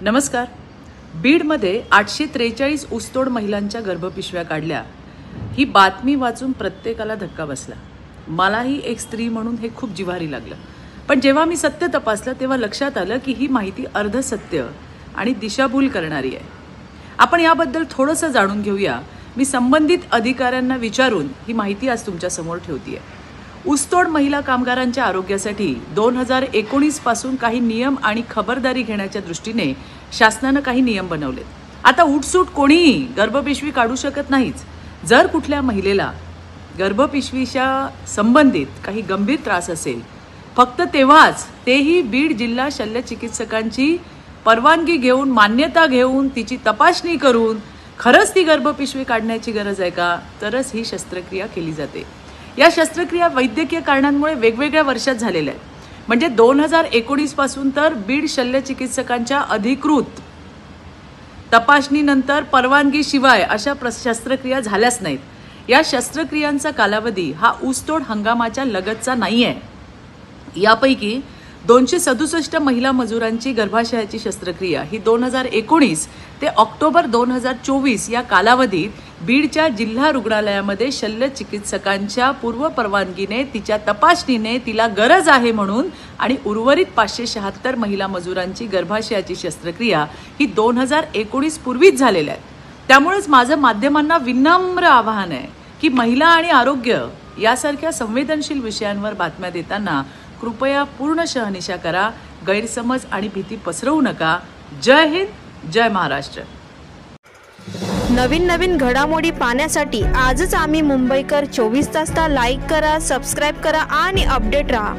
नमस्कार। बीडमध्ये 843 ऊसतोड महिलांच्या गर्भपिशव्या काढल्या ही बातमी वाचून प्रत्येकाला धक्का बसला। मलाही एक स्त्री म्हणून हे खूप जिव्हारी लागलं। पण जेव्हा मी सत्य तपासलं तेव्हा लक्षात आलं की ही माहिती अर्धसत्य आणि दिशाभूल करणारी आहे। आपण याबद्दल थोडंसं जाणून घेऊया। मी संबंधित अधिकाऱ्यांना विचारून ही माहिती आज तुमच्या समोर ठेवतेय। ऊसतोड महिला कामगारांच्या आरोग्यासाठी 2019 पासून काही नियम आणि खबरदारी घेण्याच्या दृष्टीने शासनाने काही नियम बनवलेत। आता उठसूट कोणीही गर्भपिशवी काढू शकत नाहीच। जर कुठल्या महिलेला गर्भपिशवीच्या संबंधित काही गंभीर त्रास असेल फक्त तेव्हाच, तेही बीड जिल्हा शल्यचिकित्सकांची परवानगी घेऊन, मान्यता घेऊन, तिची तपासणी करून खरंच ती गर्भपिशवी काढण्याची गरज आहे का, तरच ही शस्त्रक्रिया केली जाते। या शस्त्रक्रिया वैद्यकीय कारणांमुळे वेगवेगळ्या वर्षात झालेल्या आहेत। म्हणजे 2019 पासून तर बीड शल्यचिकित्सकांच्या अधिकृत तपासणीनंतर परवानगीशिवाय अशा शस्त्रक्रिया झाल्याच नाहीत। या शस्त्रक्रियांचा कालावधी हा ऊसतोड हंगामाच्या लगतचा नाहीये। यापैकी 267 महिला मजुरांची गर्भाशयाची शस्त्रक्रिया ही 2019 ते ऑक्टोबर 2024 या कालावधीत बीडच्या जिल्हा रुग्णालयामध्ये शल्यचिकित्सकांच्या पूर्व परवानगीने, तिच्या तपासणीने, तिला गरज आहे म्हणून आणि उर्वरित 576 महिला मजुरांची गर्भाशयाची शस्त्रक्रिया ही 2019 पूर्वीच झालेल्या आहेत। त्यामुळेच माझं माध्यमांना विनम्र आवाहन आहे की महिला आणि आरोग्य यासारख्या संवेदनशील विषयांवर बातम्या देताना कृपया पूर्ण शहानिशा करा, गैरसमज आणि भीती पसरवू नका। जय हिंद, जय महाराष्ट्र। नवीन घडामोडी पाहण्यासाठी आजच आम्ही मुंबईकर 24 तासला लाईक करा, सबस्क्राईब करा आणि अपडेट रहा।